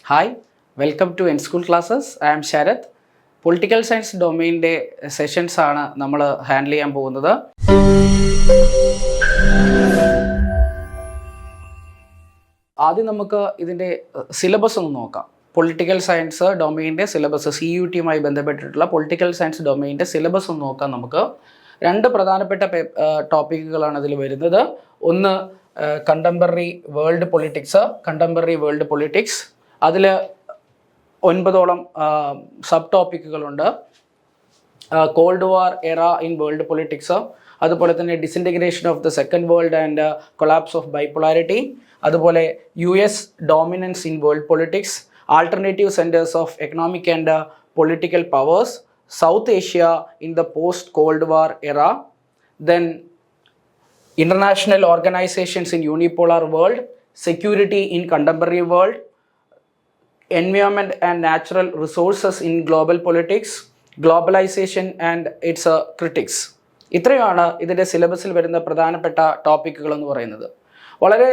Hi, welcome to N school classes. I am Sarath. Political science ഡൊമെയിൻ്റെ sessions ആണ് നമ്മൾ handle ചെയ്യാൻ പോകുന്നത്. ആദ്യം നമുക്ക് ഇതിൻ്റെ സിലബസ് ഒന്ന് നോക്കാം. പൊളിറ്റിക്കൽ സയൻസ് ഡൊമെയിൻ്റെ സിലബസ്, CUT-യുമായി ബന്ധപ്പെട്ടിട്ടുള്ള പൊളിറ്റിക്കൽ സയൻസ് ഡൊമെയിൻ്റെ സിലബസ് ഒന്ന് നോക്കാം. നമുക്ക് രണ്ട് പ്രധാനപ്പെട്ട ടോപ്പിക്കുകളാണ് ഇതിൽ വരുന്നത്. ഒന്ന് കണ്ടംപററി വേൾഡ് പൊളിറ്റിക്സ്. അതിൽ 9ഓളം sub ടോപ്പിക്കുകളുണ്ട്. Called war era in world politics, അതുപോലെ തന്നെ disintegration of the second world and collapse of ബൈപോളാരിറ്റി, അതുപോലെ US dominance in world politics, alternative centres of economic and political powers, South Asia in the post-Cold War era, then international organizations in unipolar world, security in contemporary world, environment and natural resources in global politics, globalization and its critics. ഇത്രയുമാണ് ഇതിൻ്റെ സിലബസിൽ വരുന്ന പ്രധാനപ്പെട്ട ടോപ്പിക്കുകൾ എന്ന് പറയുന്നത്. വളരെ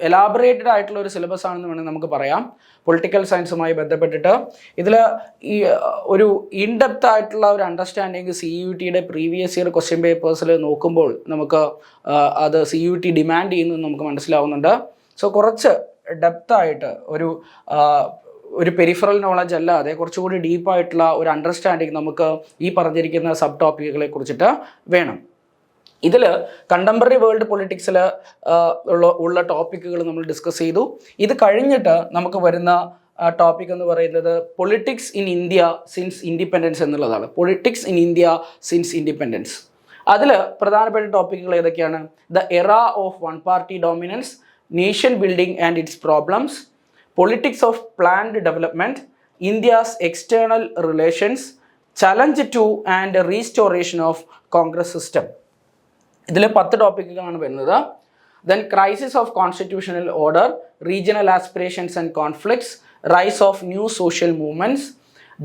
elaborated ആയിട്ടുള്ള ഒരു സിലബസ് ആണെന്ന് വേണമെങ്കിൽ നമുക്ക് പറയാം. പൊളിറ്റിക്കൽ സയൻസുമായി ബന്ധപ്പെട്ടിട്ട് ഇതിൽ ഈ ഒരു ഇൻഡെപ്ത് ആയിട്ടുള്ള ഒരു അണ്ടർസ്റ്റാൻഡിങ് CUT-യുടെ പ്രീവിയസ് ഇയർ ക്വസ്റ്റ്യൻ പേപ്പേഴ്സിൽ നോക്കുമ്പോൾ നമുക്ക് അത് CUT ഡിമാൻഡ് ചെയ്യുന്നത് നമുക്ക് മനസ്സിലാവുന്നുണ്ട്. സോ കുറച്ച് ഡെപ്തായിട്ട് ഒരു പെരിഫറൽ നോളജ് അല്ലാതെ കുറച്ചുകൂടി ഡീപ്പായിട്ടുള്ള ഒരു അണ്ടർസ്റ്റാൻഡിങ് നമുക്ക് ഈ പറഞ്ഞിരിക്കുന്ന സബ് ടോപ്പിക്കുകളെ കുറിച്ചിട്ട് വേണം. ഇതിൽ കണ്ടംപററി വേൾഡ് പൊളിറ്റിക്സിൽ ഉള്ള ടോപ്പിക്കുകൾ നമ്മൾ ഡിസ്കസ് ചെയ്തു. ഇത് കഴിഞ്ഞിട്ട് നമുക്ക് വരുന്ന ടോപ്പിക് എന്ന് പറയുന്നത് politics in India since independence എന്നുള്ളതാണ്. Politics in India since independence. അതിൽ പ്രധാനപ്പെട്ട ടോപ്പിക്കുകൾ ഏതൊക്കെയാണ്? The era of one party dominance, nation building and its problems, politics of planned development, India's external relations, challenge to and restoration of Congress system. ഇതിൽ 10 ടോപ്പിക്കുകളാണ് വരുന്നത്. Then crisis of constitutional order, regional aspirations and conflicts, rise of new social movements,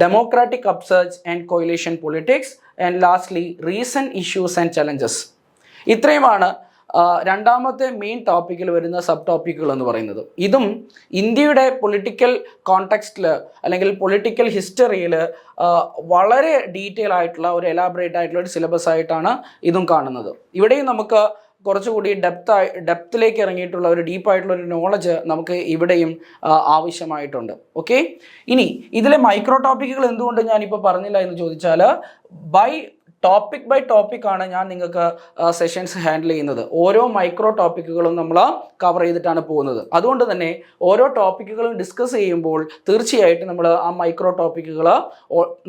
democratic upsurge and coalition politics, and lastly recent issues and challenges. ഇത്രയുമാണ് രണ്ടാമത്തെ main ടോപ്പിക്കിൽ വരുന്ന sub ടോപ്പിക്കുകൾ എന്ന് പറയുന്നത്. ഇതും ഇന്ത്യയുടെ പൊളിറ്റിക്കൽ കോണ്ടെക്സ്റ്റിൽ അല്ലെങ്കിൽ പൊളിറ്റിക്കൽ ഹിസ്റ്ററിയിൽ വളരെ ഡീറ്റെയിൽ ആയിട്ടുള്ള ഒരു എലാബറേറ്റ് ആയിട്ടുള്ള ഒരു സിലബസ് ആയിട്ടാണ് ഇതും കാണുന്നത്. ഇവിടെയും നമുക്ക് കുറച്ചുകൂടി ഡെപ്തിലേക്ക് ഇറങ്ങിയിട്ടുള്ള ഒരു ഡീപ്പായിട്ടുള്ള ഒരു നോളജ് നമുക്ക് ഇവിടെയും ആവശ്യമായിട്ടുണ്ട്. ഓക്കെ, ഇനി ഇതിലെ മൈക്രോ ടോപ്പിക്കുകൾ എന്തുകൊണ്ട് ഞാനിപ്പോൾ പറഞ്ഞില്ല എന്ന് ചോദിച്ചാൽ ടോപ്പിക് ബൈ ടോപ്പിക് ആണ് ഞാൻ നിങ്ങൾക്ക് സെഷൻസ് ഹാൻഡിൽ ചെയ്യുന്നത്. ഓരോ മൈക്രോ ടോപ്പിക്കുകളും നമ്മൾ കവർ ചെയ്തിട്ടാണ് പോകുന്നത്. അതുകൊണ്ട് തന്നെ ഓരോ ടോപ്പിക്കുകളും ഡിസ്കസ് ചെയ്യുമ്പോൾ തീർച്ചയായിട്ടും നമ്മൾ ആ മൈക്രോ ടോപ്പിക്കുകൾ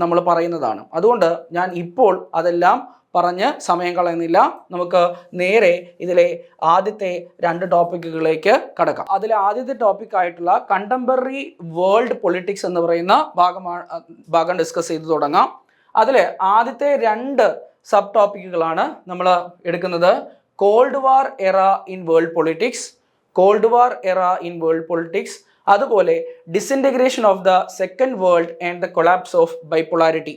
നമ്മൾ പറയുന്നതാണ്. അതുകൊണ്ട് ഞാൻ ഇപ്പോൾ അതെല്ലാം പറഞ്ഞ് സമയം കളയുന്നില്ല. നമുക്ക് നേരെ ഇതിലെ ആദ്യത്തെ 2 ടോപ്പിക്കുകളിലേക്ക് കടക്കാം. അതിലെ ആദ്യത്തെ ടോപ്പിക്കായിട്ടുള്ള കണ്ടംപററി വേൾഡ് പൊളിറ്റിക്സ് എന്ന് പറയുന്ന ഭാഗം ഡിസ്കസ് ചെയ്ത് തുടങ്ങാം. അതിൽ ആദ്യത്തെ 2 സബ് ടോപ്പിക്കുകളാണ് നമ്മൾ എടുക്കുന്നത്. Cold war era in world politics, അതുപോലെ disintegration of the second world and the collapse of bipolarity.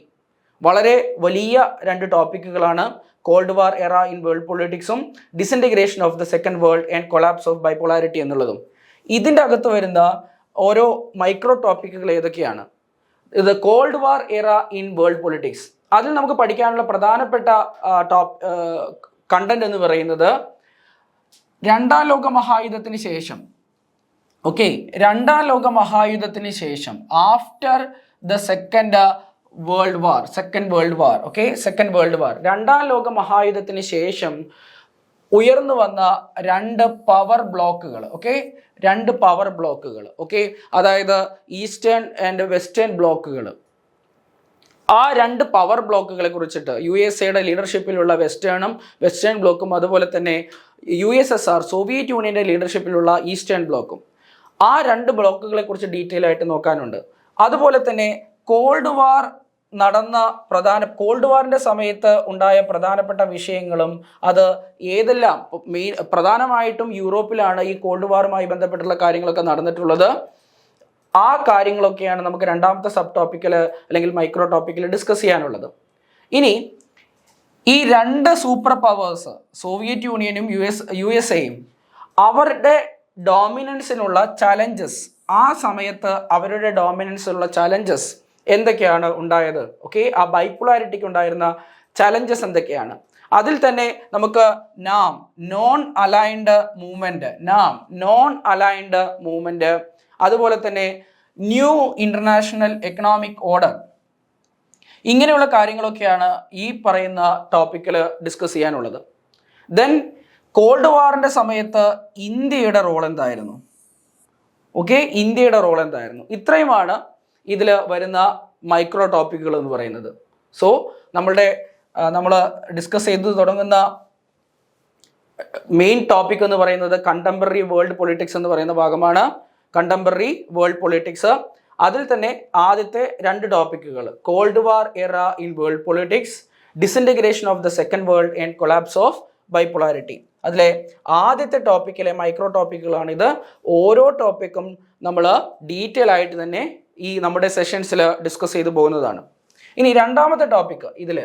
വളരെ വലിയ 2 ടോപ്പിക്കുകളാണ് cold war era in world പൊളിറ്റിക്സും disintegration of the second world and collapse of bipolarity എന്നുള്ളതും. ഇതിൻ്റെ അകത്ത് വരുന്ന ഓരോ മൈക്രോ ടോപ്പിക്കുകൾ ഏതൊക്കെയാണ്? ഇത് cold war era in world politics. അതിൽ നമുക്ക് പഠിക്കാനുള്ള പ്രധാനപ്പെട്ട കണ്ടന്റ് എന്ന് പറയുന്നത് രണ്ടാം ലോക മഹായുദ്ധത്തിന് ശേഷം, രണ്ടാം ലോക മഹായുദ്ധത്തിന് ശേഷം ആഫ്റ്റർ ദ സെക്കൻഡ് വേൾഡ് വാർ, രണ്ടാം ലോക മഹായുദ്ധത്തിന് ശേഷം ഉയർന്നു വന്ന 2 പവർ ബ്ലോക്കുകൾ. അതായത് ഈസ്റ്റേൺ ആൻഡ് വെസ്റ്റേൺ ബ്ലോക്കുകൾ. ആ 2 പവർ ബ്ലോക്കുകളെ കുറിച്ചിട്ട് USA-യുടെ ലീഡർഷിപ്പിലുള്ള വെസ്റ്റേൺ ബ്ലോക്കും, അതുപോലെ തന്നെ USSR സോവിയറ്റ് യൂണിയൻ്റെ ലീഡർഷിപ്പിലുള്ള ഈസ്റ്റേൺ ബ്ലോക്കും, ആ 2 ബ്ലോക്കുകളെ കുറിച്ച് ഡീറ്റെയിൽ ആയിട്ട് നോക്കാനുണ്ട്. അതുപോലെ തന്നെ കോൾഡ് വാറിൻ്റെ സമയത്ത് ഉണ്ടായ പ്രധാനപ്പെട്ട വിഷയങ്ങളും അത് ഏതെല്ലാം പ്രധാനമായിട്ടും യൂറോപ്പിലാണ് ഈ കോൾഡ് വാറുമായി ബന്ധപ്പെട്ടുള്ള കാര്യങ്ങളൊക്കെ നടന്നിട്ടുള്ളത്. ആ കാര്യങ്ങളൊക്കെയാണ് നമുക്ക് രണ്ടാമത്തെ സബ് ടോപ്പിക്കിൽ അല്ലെങ്കിൽ മൈക്രോ ടോപ്പിക്കിൽ ഡിസ്കസ് ചെയ്യാനുള്ളത്. ഇനി ഈ 2 സൂപ്പർ പവേഴ്സ് സോവിയറ്റ് യൂണിയനും USA-യും അവരുടെ ഡോമിനൻസിനുള്ള ചലഞ്ചസ് ആ സമയത്ത് അവരുടെ ഡോമിനൻസ് ഉള്ള ചലഞ്ചസ് എന്തൊക്കെയാണ് ഉണ്ടായത്? ഓക്കെ, ആ ബൈപോളാരിറ്റിക്ക് ഉണ്ടായിരുന്ന ചലഞ്ചസ് എന്തൊക്കെയാണ്? അതിൽ തന്നെ നമുക്ക് നോൺ അലൈൻഡ് മൂവ്മെന്റ്, അതുപോലെ തന്നെ ന്യൂ ഇന്റർനാഷണൽ എക്കണോമിക് ഓർഡർ, ഇങ്ങനെയുള്ള കാര്യങ്ങളൊക്കെയാണ് ഈ പറയുന്ന ടോപ്പിക്കിൽ ഡിസ്കസ് ചെയ്യാനുള്ളത്. ദെൻ കോൾഡ് വാറിന്റെ സമയത്ത് ഇന്ത്യയുടെ റോൾ എന്തായിരുന്നു? ഓക്കെ, ഇന്ത്യയുടെ റോൾ എന്തായിരുന്നു? ഇത്രയുമാണ് ഇതിൽ വരുന്ന മൈക്രോ ടോപ്പിക്കുകൾ എന്ന് പറയുന്നത്. സോ നമ്മൾ ഡിസ്കസ് ചെയ്ത് തുടങ്ങുന്ന മെയിൻ ടോപ്പിക് എന്ന് പറയുന്നത് കണ്ടംപററി വേൾഡ് പൊളിറ്റിക്സ് എന്ന് പറയുന്ന ഭാഗമാണ്. കണ്ടംപററി വേൾഡ് പൊളിറ്റിക്സ്, അതിൽ തന്നെ ആദ്യത്തെ 2 ടോപ്പിക്കുകൾ called war era in world politics, disintegration of the second world and collapse of ബൈപോളാരിറ്റി. അതിലെ ആദ്യത്തെ ടോപ്പിക്കിലെ മൈക്രോ ടോപ്പിക്കുകളാണ് ഇത്. ഓരോ ടോപ്പിക്കും നമ്മൾ ഡീറ്റെയിൽ ആയിട്ട് തന്നെ ഈ നമ്മുടെ സെഷൻസിൽ ഡിസ്കസ് ചെയ്തു പോകുന്നതാണ്. ഇനി രണ്ടാമത്തെ ടോപ്പിക് ഇതിൽ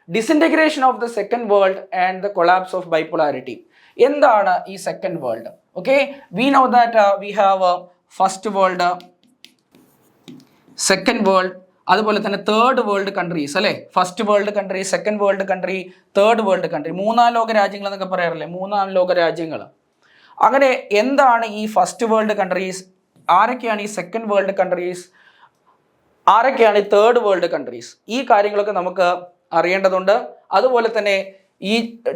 disintegration of the second world and the collapse of ബൈപോളാരിറ്റി. എന്താണ് ഈ second world? Okay, we know that we have first world, second world, അതുപോലെ തന്നെ തേർഡ് വേൾഡ് കൺട്രീസ് അല്ലേ? First world country, second world country, third world country, 3-ാം ലോക രാജ്യങ്ങൾ എന്നൊക്കെ പറയാറില്ലേ? 3-ാം ലോക രാജ്യങ്ങൾ. അങ്ങനെ എന്താണ് ഈ ഫസ്റ്റ് വേൾഡ് കൺട്രീസ്? ആരൊക്കെയാണ് ഈ സെക്കൻഡ് വേൾഡ് കൺട്രീസ്? ആരൊക്കെയാണ് ഈ തേർഡ് വേൾഡ് കൺട്രീസ്? ഈ കാര്യങ്ങളൊക്കെ നമുക്ക് അറിയേണ്ടതുണ്ട്. അതുപോലെ തന്നെ ഈ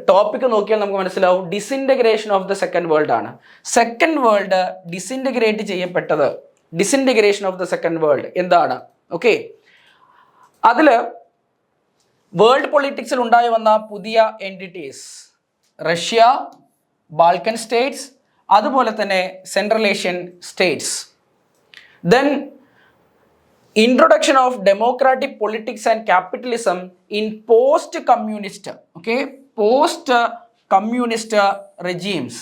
ടോപ്പിക്ക് നോക്കിയാൽ നമുക്ക് മനസ്സിലാവും disintegration of the second world ആണ്. സെക്കൻഡ് വേൾഡ് ഡിസിൻറ്റഗ്രേറ്റ് ചെയ്യപ്പെട്ടത്, disintegration of the second world എന്താണ്? ഓക്കെ, അതിൽ വേൾഡ് പൊളിറ്റിക്സിൽ ഉണ്ടായി വന്ന പുതിയ എൻറ്റിറ്റീസ് റഷ്യ, ബാൾക്കൻ സ്റ്റേറ്റ്സ്, അതുപോലെ തന്നെ central Asian States. Then introduction of democratic politics and capitalism in post communist, okay, post communist regimes,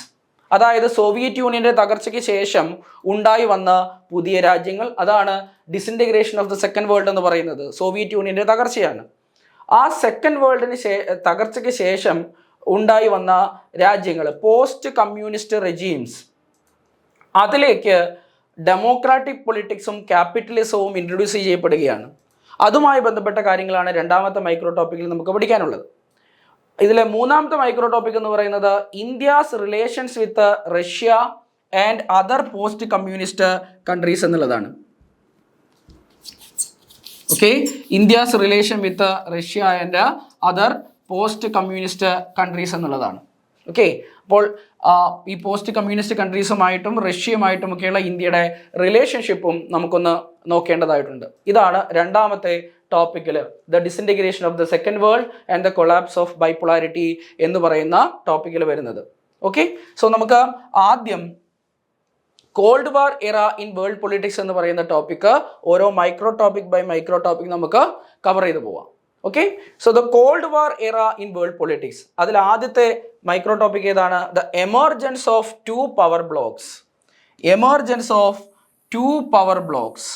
അതായത് Soviet യൂണിയന്റെ തകർച്ചയ്ക്ക് ശേഷം ഉണ്ടായി വന്ന പുതിയ രാജ്യങ്ങൾ. അതാണ് disintegration of the second world എന്ന് പറയുന്നത്. സോവിയറ്റ് യൂണിയന്റെ തകർച്ചയാണ്. ആ സെക്കൻഡ് വേൾഡിന് തകർച്ചയ്ക്ക് ശേഷം ഉണ്ടായി വന്ന രാജ്യങ്ങൾ, പോസ്റ്റ് കമ്മ്യൂണിസ്റ്റ് റെജീംസ്, അതിലേക്ക് ഡെമോക്രാറ്റിക് പൊളിറ്റിക്സും ക്യാപിറ്റലിസവും ഇൻട്രൊഡ്യൂസ് ചെയ്യപ്പെടുകയാണ്. അതുമായി ബന്ധപ്പെട്ട കാര്യങ്ങളാണ് രണ്ടാമത്തെ മൈക്രോ ടോപ്പിക്കിൽ നമുക്ക് പഠിക്കാനുള്ളത്. ഇതിലെ മൂന്നാമത്തെ മൈക്രോ ടോപ്പിക് എന്ന് പറയുന്നത് India's relations with Russia and other post communist countries എന്നുള്ളതാണ്. Okay, India's relation with Russia and other post communist countries എന്നുള്ളതാണ്. ഓക്കെ, അപ്പോൾ ഈ പോസ്റ്റ് കമ്മ്യൂണിസ്റ്റ് കൺട്രീസുമായിട്ടും റഷ്യയുമായിട്ടും ഒക്കെയുള്ള ഇന്ത്യയുടെ റിലേഷൻഷിപ്പും നമുക്കൊന്ന് നോക്കേണ്ടതായിട്ടുണ്ട്. ഇതാണ് രണ്ടാമത്തെ ടോപ്പിക്കിൽ the disintegration of the second world and the collapse of bipolarity എന്ന് പറയുന്ന ടോപ്പിക്കിൽ വരുന്നത്. ഓക്കെ, സോ നമുക്ക് ആദ്യം called war era in world politics എന്ന് പറയുന്ന ടോപ്പിക്ക് ഓരോ micro topic by micro topic നമുക്ക് കവർ ചെയ്ത് പോവാം. Okay, so the cold war era in world politics, അതിൽ ആദ്യത്തെ മൈക്രോ ടോപ്പിക് ഏതാണ്? The emergence of 2 power blocs. Emergence of 2 power blocs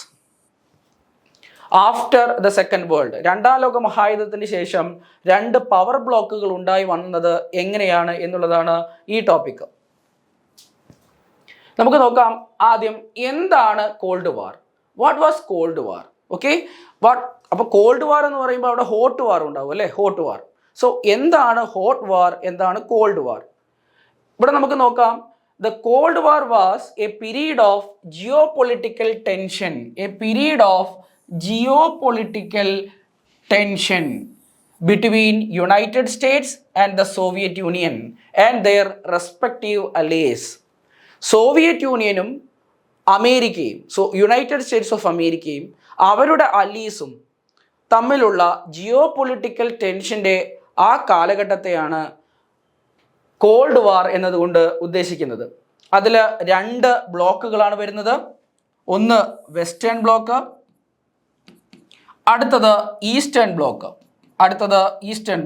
after the second world. 2-ാം ലോക മഹായുദ്ധത്തിന് ശേഷം 2 പവർ ബ്ലോക്കുകൾ ഉണ്ടായി വന്നത് എങ്ങനെയാണ് എന്നുള്ളതാണ് ഈ ടോപ്പിക്ക്. നമുക്ക് നോക്കാം ആദ്യം എന്താണ് called war. What was called war? Okay, അപ്പോൾ കോൾഡ് വാർ എന്ന് പറയുമ്പോൾ അവിടെ ഹോട്ട് വാർ ഉണ്ടാവും അല്ലേ? ഹോട്ട് വാർ. സോ എന്താണ് ഹോട്ട് വാർ, എന്താണ് കോൾഡ് വാർ? ഇവിടെ നമുക്ക് നോക്കാം. The cold war was A period of geo political tension, A period of geo political tension between United States and the Soviet Union and their respective allies. Soviet യൂണിയനും അമേരിക്കയും, United States of അമേരിക്കയും അവരുടെ അലീസും തമ്മിലുള്ള geo political ടെൻഷൻ്റെ ആ കാലഘട്ടത്തെയാണ് called വാർ എന്നതുകൊണ്ട് ഉദ്ദേശിക്കുന്നത്. അതിൽ 2 ബ്ലോക്കുകളാണ് വരുന്നത്. ഒന്ന് വെസ്റ്റേൺ ബ്ലോക്ക്, അടുത്തത് ഈസ്റ്റേൺ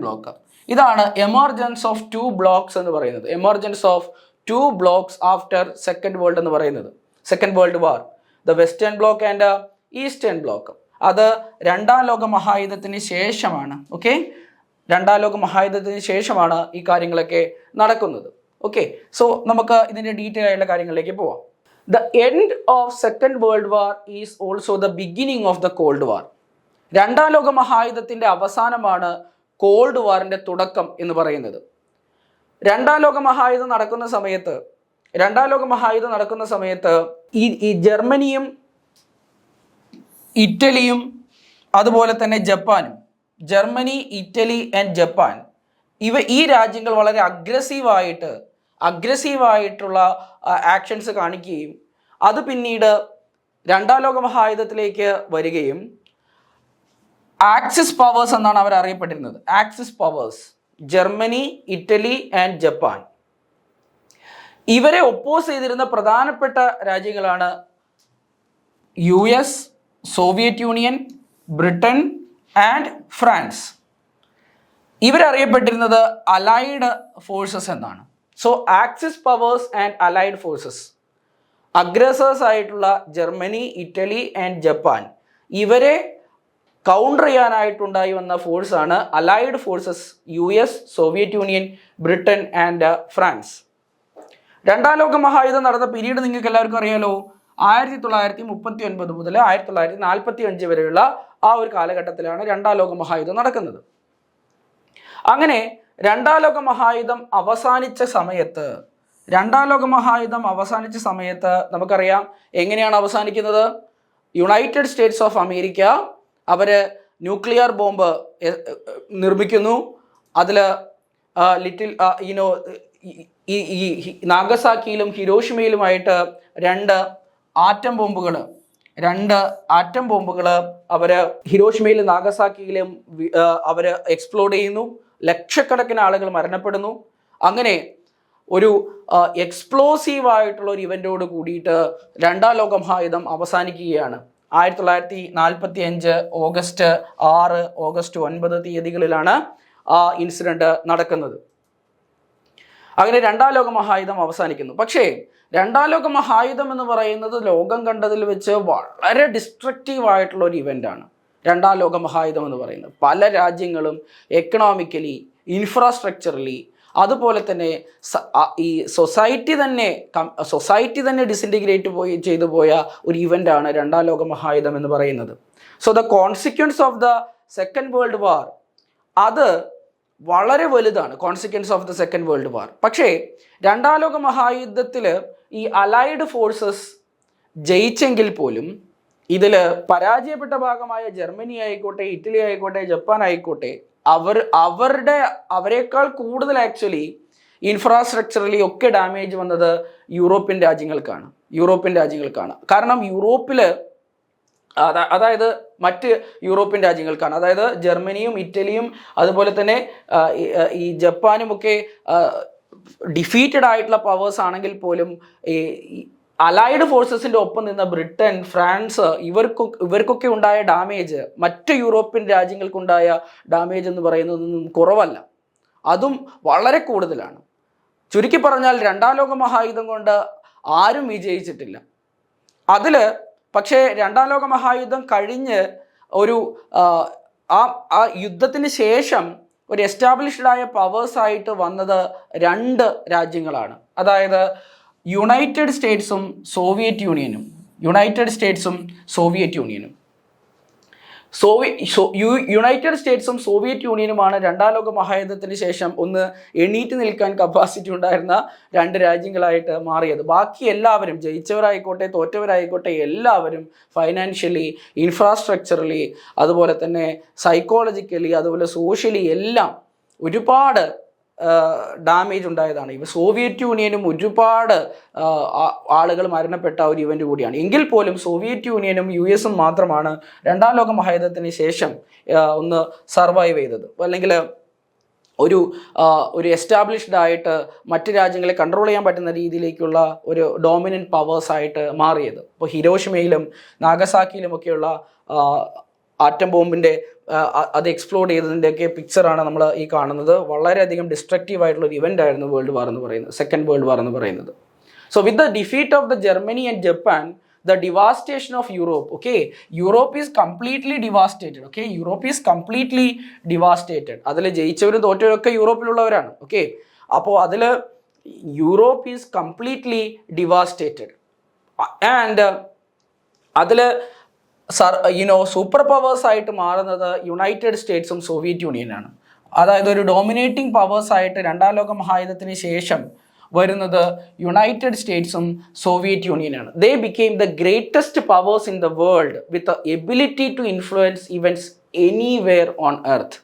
ബ്ലോക്ക്. ഇതാണ് എമർജൻസ് ഓഫ് 2 ബ്ലോക്സ് എന്ന് പറയുന്നത്. Emergence of 2 blocs after second world എന്ന് പറയുന്നത്, second world war. The western block and eastern block, അത് 2-ാം ലോക മഹായുദ്ധത്തിന് ശേഷമാണ്. ഓക്കെ, 2-ാം ലോക മഹായുദ്ധത്തിന് ശേഷമാണ് ഈ കാര്യങ്ങളൊക്കെ നടക്കുന്നത്. ഓക്കെ, സോ നമുക്ക് ഇതിൻ്റെ ഡീറ്റെയിൽ ആയിട്ടുള്ള കാര്യങ്ങളിലേക്ക് പോവാം. The end of second world war is also the beginning of the cold വാർ. രണ്ടാം ലോക മഹായുദ്ധത്തിൻ്റെ അവസാനമാണ് കോൾഡ് വാറിൻ്റെ തുടക്കം എന്ന് പറയുന്നത്. രണ്ടാം ലോക മഹായുദ്ധം നടക്കുന്ന സമയത്ത് ഈ ജർമ്മനിയും ഇറ്റലിയും അതുപോലെ തന്നെ ജപ്പാനും, ജർമ്മനി, ഇറ്റലി ആൻഡ് ജപ്പാൻ, ഈ രാജ്യങ്ങൾ വളരെ അഗ്രസീവായിട്ടുള്ള ആക്ഷൻസ് കാണിക്കുകയും അത് പിന്നീട് രണ്ടാം ലോക മഹായുദ്ധത്തിലേക്ക് വരികയും ആക്സിസ് പവേഴ്സ് എന്നാണ് അവർ അറിയപ്പെട്ടിരുന്നത്. Axis powers, Germany, Italy and Japan. ഇവരെ ഒപ്പോസ് ചെയ്തിരുന്ന പ്രധാനപ്പെട്ട രാജ്യങ്ങളാണ് US, Soviet Union, Britain and France. ഇവരറിയപ്പെട്ടിരുന്നത് അലൈഡ് ഫോഴ്സസ് എന്നാണ്. So axis powers and allied forces, aggressors ആയിട്ടുള്ള ജർമ്മനി, ഇറ്റലി ആൻഡ് ജപ്പാൻ, ഇവരെ കൗണ്ടർ ചെയ്യാനായിട്ടുണ്ടായി വന്ന ഫോഴ്സാണ് allied forces, US, Soviet Union, Britain and France. രണ്ടാം ലോക മഹായുദ്ധം നടന്ന പീരീഡ് നിങ്ങൾക്ക് എല്ലാവർക്കും അറിയാലോ. 1939 മുതൽ 1945 വരെയുള്ള ആ ഒരു കാലഘട്ടത്തിലാണ് രണ്ടാം ലോക മഹായുദ്ധം നടക്കുന്നത്. അങ്ങനെ രണ്ടാം ലോക മഹായുദ്ധം അവസാനിച്ച സമയത്ത് നമുക്കറിയാം എങ്ങനെയാണ് അവസാനിക്കുന്നത്. യുണൈറ്റഡ് സ്റ്റേറ്റ്സ് ഓഫ് അമേരിക്ക അവർ ന്യൂക്ലിയർ ബോംബ് നിർമ്മിക്കുന്നു. അതിൽ ഈ നാഗസാക്കിയിലും ഹിരോഷിമയിലുമായിട്ട് രണ്ട് ആറ്റം ബോംബുകൾ അവർ ഹിരോഷിമയിലും നാഗസാക്കിയിലും അവർ എക്സ്പ്ലോഡ് ചെയ്യുന്നു. ലക്ഷക്കണക്കിന് ആളുകൾ മരണപ്പെടുന്നു. അങ്ങനെ ഒരു എക്സ്പ്ലോസീവായിട്ടുള്ള ഒരു ഇവൻ്റോട് കൂടിയിട്ട് രണ്ടാം ലോക മഹായുദ്ധം അവസാനിക്കുകയാണ്. 1945 ഓഗസ്റ്റ് 6, ഓഗസ്റ്റ് 9 തീയതികളിലാണ് ആ ഇൻസിഡൻറ്റ് നടക്കുന്നത്. അങ്ങനെ രണ്ടാം ലോക മഹായുദ്ധം അവസാനിക്കുന്നു. പക്ഷേ രണ്ടാം ലോക മഹായുദ്ധം എന്ന് പറയുന്നത് ലോകം കണ്ടതിൽ വെച്ച് വളരെ ഡിസ്ട്രക്റ്റീവ് ആയിട്ടുള്ള ഒരു ഇവൻ്റാണ്. രണ്ടാം ലോക മഹായുദ്ധം എന്ന് പറയുന്നത് പല രാജ്യങ്ങളും എക്കണോമിക്കലി, ഇൻഫ്രാസ്ട്രക്ചറലി, അതുപോലെ തന്നെ ഈ സൊസൈറ്റി തന്നെ ഡിസിൻറ്റിഗ്രേറ്റ് ചെയ്തു പോയ ഒരു ഇവൻ്റാണ് രണ്ടാം ലോക മഹായുദ്ധം എന്ന് പറയുന്നത്. So the consequence of the second world വാർ, അത് വളരെ വലുതാണ്, consequence of the second world വാർ. പക്ഷേ രണ്ടാം ലോക മഹായുദ്ധത്തിൽ ഈ അലൈഡ് ഫോഴ്സസ് ജയിച്ചെങ്കിൽ പോലും ഇതിൽ പരാജയപ്പെട്ട ഭാഗമായ ജർമ്മനി ആയിക്കോട്ടെ, ഇറ്റലി ആയിക്കോട്ടെ, ജപ്പാൻ ആയിക്കോട്ടെ, അവരെക്കാൾ കൂടുതൽ ആക്ച്വലി ഇൻഫ്രാസ്ട്രക്ചറലി ഒക്കെ ഡാമേജ് വന്നത് യൂറോപ്യൻ രാജ്യങ്ങൾക്കാണ്. കാരണം യൂറോപ്പിൽ, അതായത് മറ്റ് യൂറോപ്യൻ രാജ്യങ്ങൾക്കാണ്, അതായത് ജർമ്മനിയും ഇറ്റലിയും അതുപോലെ തന്നെ ഈ ജപ്പാനും ഒക്കെ ഡിഫീറ്റഡ് ആയിട്ടുള്ള പവേഴ്സ് ആണെങ്കിൽ പോലും ഈ അലൈഡ് ഫോഴ്സസിൻ്റെ ഒപ്പം നിന്ന ബ്രിട്ടൻ, ഫ്രാൻസ്, ഇവർക്കൊക്കെ ഉണ്ടായ ഡാമേജ് മറ്റ് യൂറോപ്യൻ രാജ്യങ്ങൾക്കുണ്ടായ ഡാമേജ് എന്ന് പറയുന്നതൊന്നും കുറവല്ല, അതും വളരെ കൂടുതലാണ്. ചുരുക്കി പറഞ്ഞാൽ രണ്ടാം ലോക മഹായുദ്ധം കൊണ്ട് ആരും വിജയിച്ചിട്ടില്ല. പക്ഷേ രണ്ടാം ലോക മഹായുദ്ധം കഴിഞ്ഞ് ഒരു ആ യുദ്ധത്തിന് ശേഷം ഒരു എസ്റ്റാബ്ലിഷ്ഡ് ആയ പവേഴ്സായിട്ട് വന്നത് രണ്ട് രാജ്യങ്ങളാണ്. അതായത് യുണൈറ്റഡ് സ്റ്റേറ്റ്സും സോവിയറ്റ് യൂണിയനും. യുണൈറ്റഡ് സ്റ്റേറ്റ്സും സോവിയറ്റ് യൂണിയനുമാണ് രണ്ടാം ലോക മഹായുദ്ധത്തിന് ശേഷം ഒന്ന് എണീറ്റ് നിൽക്കാൻ കപ്പാസിറ്റി ഉണ്ടായിരുന്ന രണ്ട് രാജ്യങ്ങളായിട്ട് മാറിയത്. ബാക്കി എല്ലാവരും, ജയിച്ചവരായിക്കോട്ടെ തോറ്റവരായിക്കോട്ടെ, എല്ലാവരും ഫൈനാൻഷ്യലി, ഇൻഫ്രാസ്ട്രക്ചറലി, അതുപോലെ തന്നെ സൈക്കോളജിക്കലി, അതുപോലെ സോഷ്യലി എല്ലാം ഒരുപാട് ഡാമേജ് ഉണ്ടായതാണ്. ഇവ സോവിയറ്റ് യൂണിയനും ഒരുപാട് ആളുകൾ മരണപ്പെട്ട ഒരു ഇവൻ്റ് കൂടിയാണ്. എങ്കിൽ പോലും സോവിയറ്റ് യൂണിയനും US മാത്രമാണ് രണ്ടാം ലോക മഹായുദ്ധത്തിന് ശേഷം ഒന്ന് സർവൈവ് ചെയ്തത്, അല്ലെങ്കിൽ ഒരു എസ്റ്റാബ്ലിഷ്ഡ് ആയിട്ട് മറ്റ് രാജ്യങ്ങളെ കൺട്രോൾ ചെയ്യാൻ പറ്റുന്ന രീതിയിലേക്കുള്ള ഒരു ഡോമിനൻറ്റ് പവേഴ്സായിട്ട് മാറിയത്. ഇപ്പോൾ ഹിരോഷിമയിലും നാഗസാക്കിയിലുമൊക്കെയുള്ള ആറ്റം ബോംബിൻ്റെ അത് എക്സ്പ്ലോഡ് ചെയ്തതിൻ്റെയൊക്കെ പിക്ചറാണ് നമ്മൾ ഈ കാണുന്നത്. വളരെയധികം ഡിസ്ട്രക്റ്റീവ് ആയിട്ടുള്ള ഒരു ഇവൻ്റ് ആയിരുന്നു സെക്കൻഡ് വേൾഡ് വാർ എന്ന് പറയുന്നത്. So with the defeat of the Germany and Japan, the devastation of Europe, Europe is completely devastated. അതിൽ ജയിച്ചവരും തോറ്റവരൊക്കെ യൂറോപ്പിലുള്ളവരാണ്. അപ്പോൾ അതിൽ യൂറോപ്പ് ഈസ് കംപ്ലീറ്റ്ലി ഡിവാസ്റ്റേറ്റഡ്. ആൻഡ് അതിൽ സൂപ്പർ പവേഴ്സ് ആയിട്ട് മാറുന്നത് യുണൈറ്റഡ് സ്റ്റേറ്റ്സും സോവിയറ്റ് യൂണിയനാണ്. അതായത് ഒരു ഡോമിനേറ്റിംഗ് പവേഴ്സ് ആയിട്ട് രണ്ടാം ലോക മഹായുദ്ധത്തിന് ശേഷം വരുന്നത് യുണൈറ്റഡ് സ്റ്റേറ്റ്സും സോവിയറ്റ് യൂണിയനാണ്. They became the greatest powers in the world with the ability to influence events anywhere on earth.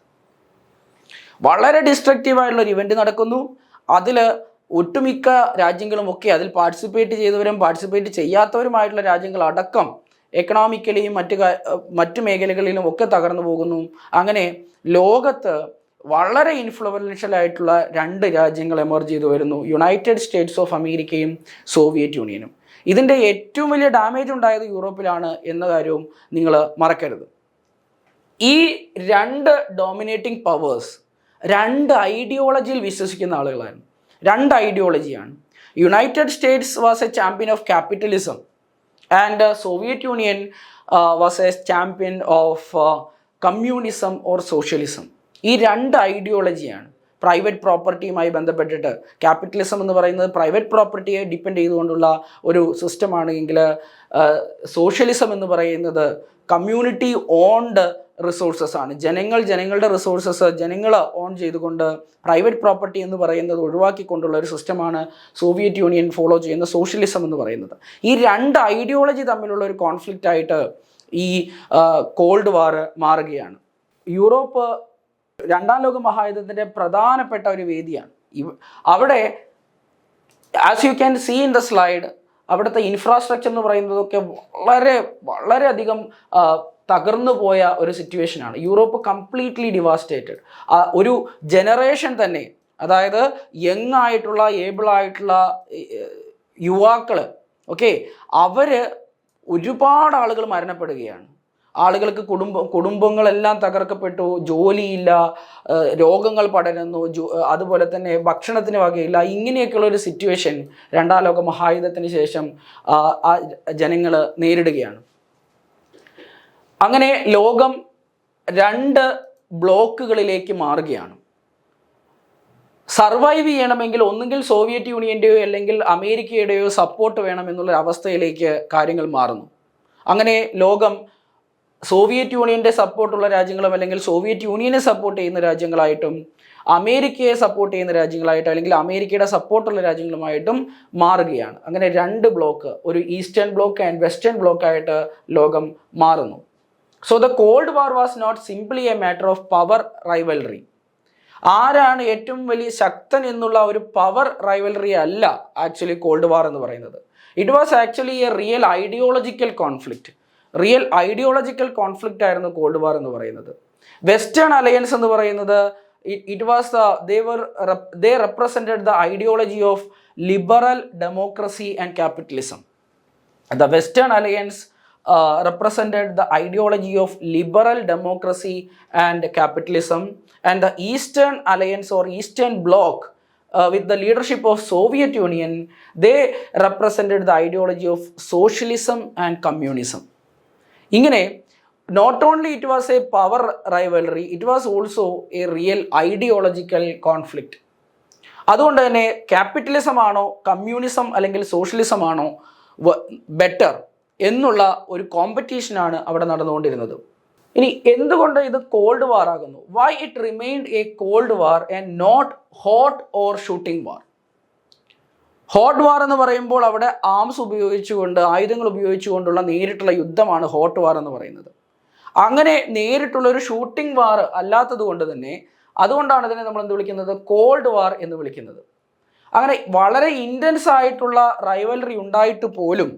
വളരെ ഡിസ്ട്രക്റ്റീവായിട്ടുള്ള ഒരു ഇവൻ്റ് നടക്കുന്നു. അതിൽ ഒട്ടുമിക്ക രാജ്യങ്ങളുമൊക്കെ അതിൽ പാർട്ടിസിപ്പേറ്റ് ചെയ്തവരും പാർട്ടിസിപ്പേറ്റ് ചെയ്യാത്തവരുമായിട്ടുള്ള രാജ്യങ്ങളടക്കം എക്കണോമിക്കലിയും മറ്റു മേഖലകളിലും ഒക്കെ തകർന്നു പോകുന്നു. അങ്ങനെ ലോകത്ത് വളരെ ഇൻഫ്ലുവൻഷ്യൽ ആയിട്ടുള്ള രണ്ട് രാജ്യങ്ങൾ എമർജ് ചെയ്തു വരുന്നു, യുണൈറ്റഡ് സ്റ്റേറ്റ്സ് ഓഫ് അമേരിക്കയും സോവിയറ്റ് യൂണിയനും. ഇതിൻ്റെ ഏറ്റവും വലിയ ഡാമേജ് ഉണ്ടായത് യൂറോപ്പിലാണ് എന്ന കാര്യവും നിങ്ങൾ മറക്കരുത്. ഈ രണ്ട് ഡോമിനേറ്റിംഗ് പവേഴ്സ് രണ്ട് ഐഡിയോളജിയിൽ വിശ്വസിക്കുന്ന ആളുകളാണ്. രണ്ട് ഐഡിയോളജിയാണ്. United States was a champion of capitalism and Soviet Union was a champion of communism or socialism. ഈ രണ്ട് ഐഡിയോളജിയാണ്. പ്രൈവറ്റ് പ്രോപ്പർട്ടിയുമായി ബന്ധപ്പെട്ടിട്ട് ക്യാപിറ്റലിസം എന്ന് പറയുന്നത് പ്രൈവറ്റ് പ്രോപ്പർട്ടിയെ ഡിപ്പെൻഡ് ചെയ്തുകൊണ്ടുള്ള ഒരു സിസ്റ്റമാണെങ്കിൽ സോഷ്യലിസം എന്ന് പറയുന്നത് കമ്മ്യൂണിറ്റി ഓൺഡ് റിസോഴ്സസ് ആണ്. ജനങ്ങളുടെ റിസോഴ്സസ് ജനങ്ങൾ ഓൺ ചെയ്തുകൊണ്ട് പ്രൈവറ്റ് പ്രോപ്പർട്ടി എന്ന് പറയുന്നത് ഒഴിവാക്കിക്കൊണ്ടുള്ള ഒരു സിസ്റ്റമാണ് സോവിയറ്റ് യൂണിയൻ ഫോളോ ചെയ്യുന്ന സോഷ്യലിസം എന്ന് പറയുന്നത്. ഈ രണ്ട് ഐഡിയോളജി തമ്മിലുള്ള ഒരു കോൺഫ്ലിക്റ്റ് ആയിട്ട് ഈ കോൾഡ് വാർ മാറുകയാണ്. യൂറോപ്പ് രണ്ടാം ലോക മഹായുദ്ധത്തിൻ്റെ പ്രധാനപ്പെട്ട ഒരു വേദിയാണ്. അവിടെ as you can see in the slide അവിടുത്തെ ഇൻഫ്രാസ്ട്രക്ചർ എന്ന് പറയുന്നതൊക്കെ വളരെയധികം തകർന്നു പോയ ഒരു സിറ്റുവേഷനാണ്. Europe completely devastated. ഒരു ജനറേഷൻ തന്നെ, അതായത് യങ് ആയിട്ടുള്ള ഏബിളായിട്ടുള്ള യുവാക്കൾ അവർ ഒരുപാട് ആളുകൾ മരണപ്പെടുകയാണ്. ആളുകൾക്ക് കുടുംബങ്ങളെല്ലാം തകർക്കപ്പെട്ടു, ജോലിയില്ല, രോഗങ്ങൾ പടരുന്നു, അതുപോലെ തന്നെ ഭക്ഷണത്തിന് വകയില്ല. ഇങ്ങനെയൊക്കെയുള്ള ഒരു സിറ്റുവേഷൻ രണ്ടാം ലോക മഹായുദ്ധത്തിന് ശേഷം ആ ജനങ്ങൾ നേരിടുകയാണ്. അങ്ങനെ ലോകം രണ്ട് ബ്ലോക്കുകളിലേക്ക് മാറുകയാണ്. സർവൈവ് ചെയ്യണമെങ്കിൽ ഒന്നുകിൽ സോവിയറ്റ് യൂണിയൻ്റെയോ അല്ലെങ്കിൽ അമേരിക്കയുടെയോ സപ്പോർട്ട് വേണമെന്നുള്ള അവസ്ഥയിലേക്ക് കാര്യങ്ങൾ മാറുന്നു. അങ്ങനെ ലോകം സോവിയറ്റ് യൂണിയൻ്റെ സപ്പോർട്ടുള്ള രാജ്യങ്ങളും അല്ലെങ്കിൽ സോവിയറ്റ് യൂണിയനെ സപ്പോർട്ട് ചെയ്യുന്ന രാജ്യങ്ങളായിട്ടും അമേരിക്കയെ സപ്പോർട്ട് ചെയ്യുന്ന രാജ്യങ്ങളായിട്ടും അല്ലെങ്കിൽ അമേരിക്കയുടെ സപ്പോർട്ടുള്ള രാജ്യങ്ങളുമായിട്ടും മാറുകയാണ്. അങ്ങനെ രണ്ട് ബ്ലോക്ക്, ഒരു ഈസ്റ്റേൺ ബ്ലോക്ക് ആൻഡ് വെസ്റ്റേൺ ബ്ലോക്കായിട്ട് ലോകം മാറുന്നു. So the cold war was not simply a matter of power rivalry. ആരാണ് ഏറ്റവും വലിയ ശക്തൻ എന്നുള്ള ഒരു പവർ റൈവൽറി അല്ല ആക്ച്വലി കോൾഡ് വാർ എന്ന് പറയുന്നത്. It was actually a real ideological conflict. Real ideological conflict ആയിരുന്നു കോൾഡ് വാർ എന്ന് പറയുന്നത്. വെസ്റ്റേൺ അലയൻസ് എന്ന് പറയുന്നത് they represented the ideology of liberal democracy and capitalism. The Western Alliance represented the ideology of liberal democracy and capitalism, and the Eastern Alliance or Eastern Bloc with the leadership of Soviet Union, they represented the ideology of socialism and communism. ഇങ്ങനെ not only it was a power rivalry, it was also a real ideological conflict. അതുകൊണ്ട് തന്നെ capitalism ആണോ communism അല്ലെങ്കിൽ socialism ആണോ better എന്നുള്ള ഒരു കോമ്പറ്റീഷനാണ് അവിടെ നടന്നുകൊണ്ടിരുന്നത്. ഇനി എന്തുകൊണ്ട് ഇത് കോൾഡ് വാർ ആകുന്നു? Why it remained a cold war and not hot or shooting war? Hot war എന്ന് പറയുമ്പോൾ അവിടെ ആംസ് ഉപയോഗിച്ചുകൊണ്ട്, ആയുധങ്ങൾ ഉപയോഗിച്ചുകൊണ്ടുള്ള നേരിട്ടുള്ള യുദ്ധമാണ് ഹോട്ട് വാർ എന്ന് പറയുന്നത്. അങ്ങനെ നേരിട്ടുള്ള ഒരു ഷൂട്ടിംഗ് വാർ അല്ലാത്തത് കൊണ്ട് തന്നെ അതുകൊണ്ടാണ് ഇതിനെ നമ്മൾ എന്ത് വിളിക്കുന്നത്, കോൾഡ് വാർ എന്ന് വിളിക്കുന്നത്. അങ്ങനെ വളരെ ഇൻറ്റൻസ് ആയിട്ടുള്ള റൈവൽറി ഉണ്ടായിട്ട് പോലും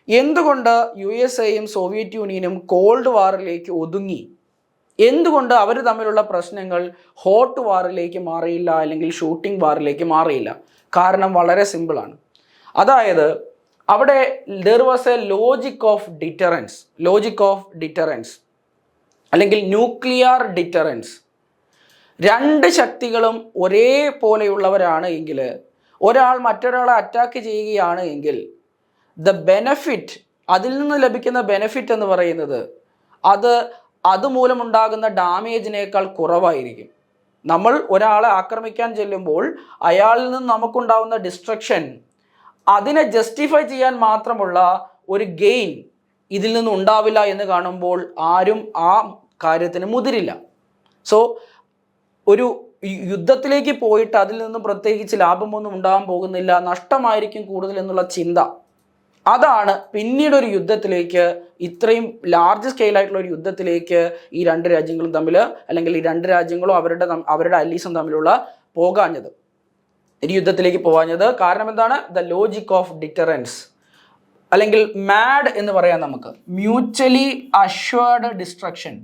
എന്തുകൊണ്ട് USA-യും സോവിയറ്റ് യൂണിയനും കോൾഡ് വാറിലേക്ക് ഒതുങ്ങി? എന്തുകൊണ്ട് അവർ തമ്മിലുള്ള പ്രശ്നങ്ങൾ ഹോട്ട് വാറിലേക്ക് മാറിയില്ല അല്ലെങ്കിൽ ഷൂട്ടിംഗ് വാറിലേക്ക് മാറിയില്ല? കാരണം വളരെ സിമ്പിളാണ്. അതായത് അവിടെ there was a logic of deterrence അല്ലെങ്കിൽ ന്യൂക്ലിയർ ഡിറ്ററൻസ്. രണ്ട് ശക്തികളും ഒരേപോലെയുള്ളവരാണ് എങ്കിൽ, ഒരാൾ മറ്റൊരാളെ അറ്റാക്ക് ചെയ്യുകയാണ് എങ്കിൽ ദ ബെനഫിറ്റ്, അതിൽ നിന്ന് ലഭിക്കുന്ന ബെനഫിറ്റ് എന്ന് പറയുന്നത് അതുമൂലമുണ്ടാകുന്ന ഡാമേജിനേക്കാൾ കുറവായിരിക്കും. നമ്മൾ ഒരാളെ ആക്രമിക്കാൻ ചെല്ലുമ്പോൾ അയാളിൽ നിന്ന് നമുക്കുണ്ടാകുന്ന ഡിസ്ട്രക്ഷൻ അതിനെ ജസ്റ്റിഫൈ ചെയ്യാൻ മാത്രമുള്ള ഒരു ഗെയിൻ ഇതിൽ നിന്ന് ഉണ്ടാവില്ല എന്ന് കാണുമ്പോൾ ആരും ആ കാര്യത്തിന് മുതിരില്ല. സോ ഒരു യുദ്ധത്തിലേക്ക് പോയിട്ട് അതിൽ നിന്നും പ്രത്യേകിച്ച് ലാഭമൊന്നും ഉണ്ടാകാൻ പോകുന്നില്ല, നഷ്ടമായിരിക്കും കൂടുതൽ എന്നുള്ള ചിന്ത, അതാണ് പിന്നീട് ഒരു യുദ്ധത്തിലേക്ക്, ഇത്രയും ലാർജ് സ്കെയിലായിട്ടുള്ള ഒരു യുദ്ധത്തിലേക്ക് ഈ രണ്ട് രാജ്യങ്ങളും തമ്മിൽ, അല്ലെങ്കിൽ ഈ രണ്ട് രാജ്യങ്ങളും അവരുടെ അലീസും തമ്മിലുള്ള പോകാഞ്ഞത്, ഒരു യുദ്ധത്തിലേക്ക് പോകാഞ്ഞത്. കാരണം എന്താണ്? ദ ലോജിക് ഓഫ് ഡിറ്ററൻസ്, അല്ലെങ്കിൽ മാഡ് എന്ന് പറയാം നമുക്ക്, mutually assured destruction,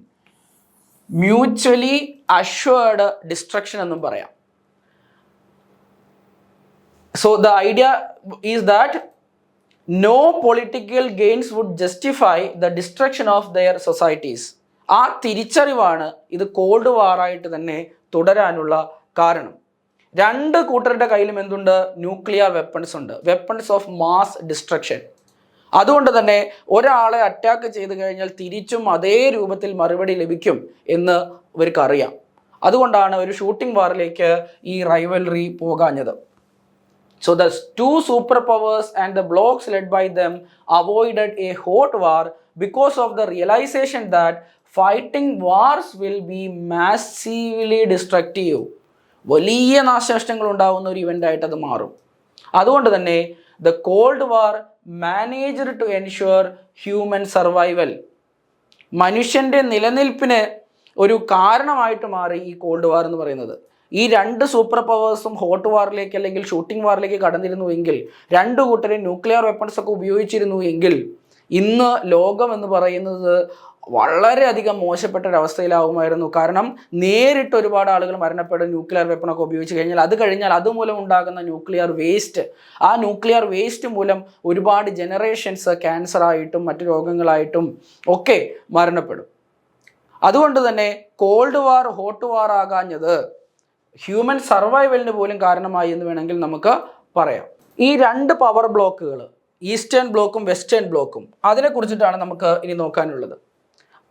mutually assured destruction എന്നും പറയാം. So the idea is that no political gains would justify the destruction of their societies. ആ തിരിച്ചറിവാണ് ഇത് കോൾഡ് വാറായിട്ട് തന്നെ തുടരാനുള്ള കാരണം. രണ്ട് കൂട്ടരുടെ കയ്യിലും എന്തുണ്ട്? ന്യൂക്ലിയർ വെപ്പൺസ് ഉണ്ട്, വെപ്പൺസ് ഓഫ് മാസ് ഡിസ്ട്രക്ഷൻ. അതുകൊണ്ട് തന്നെ ഒരാളെ അറ്റാക്ക് ചെയ്തു കഴിഞ്ഞാൽ തിരിച്ചും അതേ രൂപത്തിൽ മറുപടി ലഭിക്കും എന്ന് ഇവർക്കറിയാം. അതുകൊണ്ടാണ് ഒരു ഷൂട്ടിംഗ് വാറിലേക്ക് ഈ rivalry പോകാഞ്ഞത്. So the two superpowers and the blocs led by them avoided a hot war because of the realization that fighting wars will be massively destructive. വലിയ നാശനഷ്ടങ്ങൾ ഉണ്ടാകുന്ന ഒരു ഇവൻ്റ് ആയിട്ട് അത് മാറും. അതുകൊണ്ട് തന്നെ the Cold War managed to ensure human survival. മനുഷ്യൻ്റെ നിലനിൽപ്പിന് ഒരു കാരണമായിട്ട് മാറി ഈ കോൾഡ് വാർ എന്ന് പറയുന്നത്. ഈ രണ്ട് സൂപ്പർ പവേഴ്സും ഹോട്ട് വാറിലേക്ക് അല്ലെങ്കിൽ ഷൂട്ടിംഗ് വാറിലേക്ക് കടന്നിരുന്നു എങ്കിൽ, രണ്ടു കൂട്ടരും ന്യൂക്ലിയർ വെപ്പൺസ് ഒക്കെ ഉപയോഗിച്ചിരുന്നു എങ്കിൽ, ഇന്ന് ലോകം എന്ന് പറയുന്നത് വളരെയധികം മോശപ്പെട്ട ഒരവസ്ഥയിലാവുമായിരുന്നു. കാരണം നേരിട്ട് ഒരുപാട് ആളുകൾ മരണപ്പെടും ന്യൂക്ലിയർ വെപ്പണൊക്കെ ഉപയോഗിച്ച് കഴിഞ്ഞാൽ. അത് കഴിഞ്ഞാൽ അതുമൂലം ഉണ്ടാകുന്ന ന്യൂക്ലിയർ വേസ്റ്റ്, ആ ന്യൂക്ലിയർ വേസ്റ്റ് മൂലം ഒരുപാട് ജനറേഷൻസ് ക്യാൻസറായിട്ടും മറ്റു രോഗങ്ങളായിട്ടും ഒക്കെ മരണപ്പെടും. അതുകൊണ്ട് തന്നെ കോൾഡ് വാർ ഹോട്ട് വാർ ആകാഞ്ഞത് ഹ്യൂമൻ സർവൈവലിന് പോലും കാരണമായി എന്ന് വേണമെങ്കിൽ നമുക്ക് പറയാം. ഈ രണ്ട് പവർ ബ്ലോക്കുകൾ, ഈസ്റ്റേൺ ബ്ലോക്കും വെസ്റ്റേൺ ബ്ലോക്കും, അതിനെക്കുറിച്ചിട്ടാണ് നമുക്ക് ഇനി നോക്കാനുള്ളത്.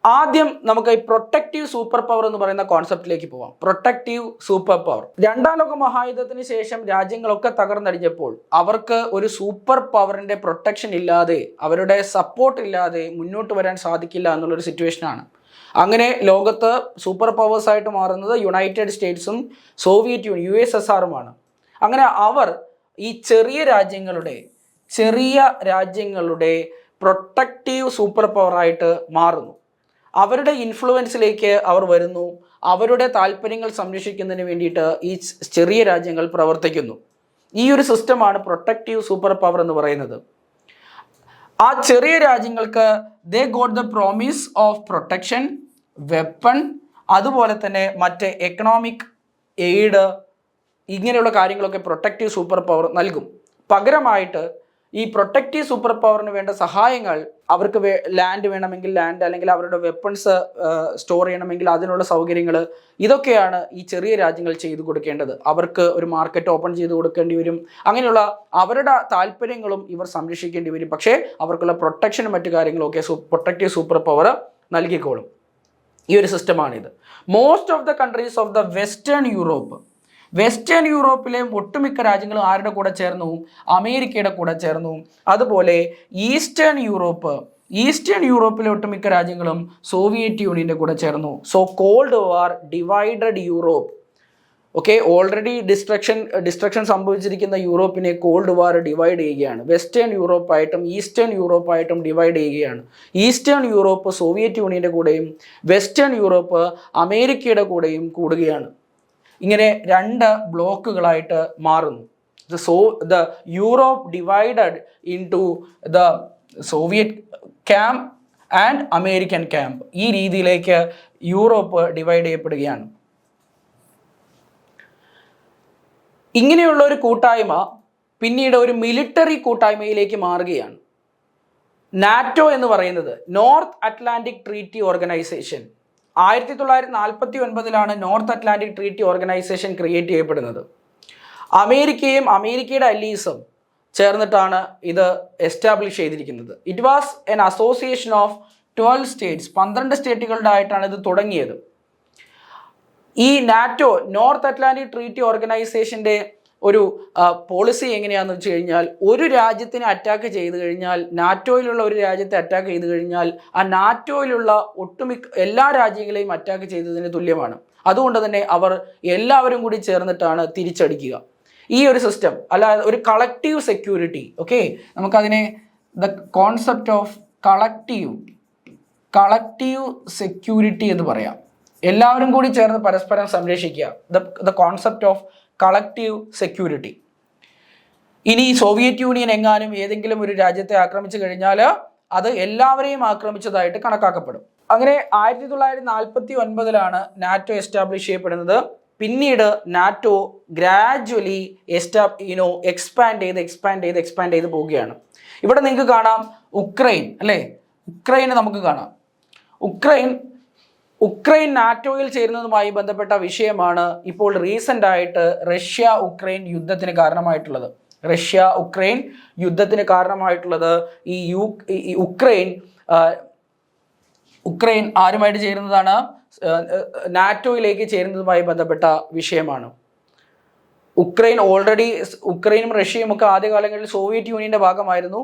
ആദ്യം നമുക്ക് ഈ പ്രൊട്ടക്റ്റീവ് സൂപ്പർ പവർ എന്ന് പറയുന്ന കോൺസെപ്റ്റിലേക്ക് പോവാം. Protective super power. രണ്ടാം ലോക മഹായുദ്ധത്തിന് ശേഷം രാജ്യങ്ങളൊക്കെ തകർന്നടിഞ്ഞപ്പോൾ അവർക്ക് ഒരു സൂപ്പർ പവറിന്റെ പ്രൊട്ടക്ഷൻ ഇല്ലാതെ, അവരുടെ സപ്പോർട്ട് ഇല്ലാതെ മുന്നോട്ട് വരാൻ സാധിക്കില്ല എന്നുള്ളൊരു സിറ്റുവേഷനാണ്. അങ്ങനെ ലോകത്ത് സൂപ്പർ പവേഴ്സ് ആയിട്ട് മാറുന്നത് യുണൈറ്റഡ് സ്റ്റേറ്റ്സും സോവിയറ്റ് യൂണിയൻ USSRുമാണ്. അങ്ങനെ അവർ ഈ ചെറിയ രാജ്യങ്ങളുടെ പ്രൊട്ടക്റ്റീവ് സൂപ്പർ പവറായിട്ട് മാറുന്നു. അവരുടെ ഇൻഫ്ലുവൻസിലേക്ക് അവർ വരുന്നു. അവരുടെ താല്പര്യങ്ങൾ സംരക്ഷിക്കുന്നതിന് വേണ്ടിയിട്ട് ഈ ചെറിയ രാജ്യങ്ങൾ പ്രവർത്തിക്കുന്നു. ഈ ഒരു സിസ്റ്റമാണ് പ്രൊട്ടക്റ്റീവ് സൂപ്പർ പവർ എന്ന് പറയുന്നത്. ആ ചെറിയ രാജ്യങ്ങൾക്ക് they got the promise of protection, weapon, അതുപോലെ തന്നെ മറ്റ് എക്കണോമിക് എയ്ഡ്, ഇങ്ങനെയുള്ള കാര്യങ്ങളൊക്കെ പ്രൊട്ടക്റ്റീവ് സൂപ്പർ പവർ നൽകും. പകരമായിട്ട് ഈ പ്രൊട്ടക്റ്റീവ് സൂപ്പർ പവറിന് വേണ്ട സഹായങ്ങൾ, അവർക്ക് ലാൻഡ് വേണമെങ്കിൽ ലാൻഡ്, അല്ലെങ്കിൽ അവരുടെ വെപ്പൺസ് സ്റ്റോർ ചെയ്യണമെങ്കിൽ അതിനുള്ള സൗകര്യങ്ങൾ, ഇതൊക്കെയാണ് ഈ ചെറിയ രാജ്യങ്ങൾ ചെയ്തു കൊടുക്കേണ്ടത്. അവർക്ക് ഒരു മാർക്കറ്റ് ഓപ്പൺ ചെയ്ത് കൊടുക്കേണ്ടി വരും. അങ്ങനെയുള്ള അവരുടെ താല്പര്യങ്ങളും ഇവർ സംരക്ഷിക്കേണ്ടി വരും. പക്ഷേ അവർക്കുള്ള പ്രൊട്ടക്ഷനും മറ്റു കാര്യങ്ങളൊക്കെ പ്രൊട്ടക്റ്റീവ് സൂപ്പർ പവർ നൽകിക്കോളും. ഈ ഒരു സിസ്റ്റമാണിത്. Most of the countries of the western യൂറോപ്പിലെ ഒട്ടുമിക്ക രാജ്യങ്ങളും ആരുടെ കൂടെ ചേർന്നു? അമേരിക്കയുടെ കൂടെ ചേർന്നു. അതുപോലെ ഈസ്റ്റേൺ യൂറോപ്പിലെ ഒട്ടുമിക്ക രാജ്യങ്ങളും സോവിയറ്റ് യൂണിയൻ്റെ കൂടെ ചേർന്നു. So cold war divided Europe. Okay, already destruction സംഭവിച്ചിരിക്കുന്ന യൂറോപ്പിനെ കോൾഡ് വാർ ഡിവൈഡ് ചെയ്യുകയാണ്. വെസ്റ്റേൺ യൂറോപ്പായിട്ടും ഈസ്റ്റേൺ യൂറോപ്പായിട്ടും ഡിവൈഡ് ചെയ്യുകയാണ്. ഈസ്റ്റേൺ യൂറോപ്പ് സോവിയറ്റ് യൂണിയൻ്റെ കൂടെയും വെസ്റ്റേൺ യൂറോപ്പ് അമേരിക്കയുടെ കൂടെയും കൂടുകയാണ്. ഇങ്ങനെ രണ്ട് ബ്ലോക്കുകളായിട്ട് മാറുന്നു. The Europe divided into the Soviet camp and American camp. ഈ രീതിയിലേക്ക് യൂറോപ്പ് ഡിവൈഡ് ചെയ്യപ്പെടുകയാണ്. ഇങ്ങനെയുള്ള ഒരു കൂട്ടായ്മ പിന്നീട് ഒരു മിലിറ്ററി കൂട്ടായ്മയിലേക്ക് മാറുകയാണ്. നാറ്റോ എന്ന് പറയുന്നത് north Atlantic treaty organisation. 1949 north Atlantic treaty organisation create ചെയ്യപ്പെടുന്നത്. അമേരിക്കയും അമേരിക്കയുടെ അലീസും ചേർന്നിട്ടാണ് ഇത് എസ്റ്റാബ്ലിഷ് ചെയ്തിരിക്കുന്നത്. It was an association of 12 States. 12 സ്റ്റേറ്റുകളുടെ ആയിട്ടാണ് ഇത് തുടങ്ങിയത്. ഈ നാറ്റോ നോർത്ത് അറ്റ്ലാന്റിക് ട്രീറ്റി ഓർഗനൈസേഷൻ്റെ ഒരു പോളിസി എങ്ങനെയാണെന്ന് വെച്ച് കഴിഞ്ഞാൽ, ഒരു രാജ്യത്തിനെ അറ്റാക്ക് ചെയ്ത് കഴിഞ്ഞാൽ, നാറ്റോയിലുള്ള ഒരു രാജ്യത്തെ അറ്റാക്ക് ചെയ്ത് കഴിഞ്ഞാൽ ആ നാറ്റോയിലുള്ള ഒട്ടുമിക്ക എല്ലാ രാജ്യങ്ങളെയും അറ്റാക്ക് ചെയ്തതിന് തുല്യമാണ്. അതുകൊണ്ട് തന്നെ അവർ എല്ലാവരും കൂടി ചേർന്നിട്ടാണ് തിരിച്ചടിക്കുക. ഈ ഒരു സിസ്റ്റം അല്ലാതെ ഒരു കളക്റ്റീവ് സെക്യൂരിറ്റി. ഓക്കെ, നമുക്കതിനെ the concept of collective security എന്ന് പറയാം. എല്ലാവരും കൂടി ചേർന്ന് പരസ്പരം സംരക്ഷിക്കുക. The concept of collective security. ഇനി സോവിയറ്റ് യൂണിയൻ എങ്ങാനും ഏതെങ്കിലും ഒരു രാജ്യത്തെ ആക്രമിച്ചു കഴിഞ്ഞാൽ അത് എല്ലാവരെയും ആക്രമിച്ചതായിട്ട് കണക്കാക്കപ്പെടും. അങ്ങനെ 1949 നാറ്റോ എസ്റ്റാബ്ലിഷ് ചെയ്യപ്പെടുന്നത്. പിന്നീട് നാറ്റോ ഗ്രാജുവലി എക്സ്പാൻഡ് ചെയ്ത് പോവുകയാണ്. ഇവിടെ നിങ്ങൾക്ക് കാണാം ഉക്രൈൻ, അല്ലേ? ഉക്രൈനെ നമുക്ക് കാണാം. ഉക്രൈൻ നാറ്റോയിൽ ചേരുന്നതുമായി ബന്ധപ്പെട്ട വിഷയമാണ് ഇപ്പോൾ റീസെൻ്റ് ആയിട്ട് റഷ്യ ഉക്രൈൻ യുദ്ധത്തിന് കാരണമായിട്ടുള്ളത്. ഈ ഉക്രൈൻ ആരുമായിട്ട് ചേരുന്നതാണ്? നാറ്റോയിലേക്ക് ചേരുന്നതുമായി ബന്ധപ്പെട്ട വിഷയമാണ്. ഉക്രൈനും റഷ്യയും ഒക്കെ ആദ്യകാലങ്ങളിൽ സോവിയറ്റ് യൂണിയന്റെ ഭാഗമായിരുന്നു.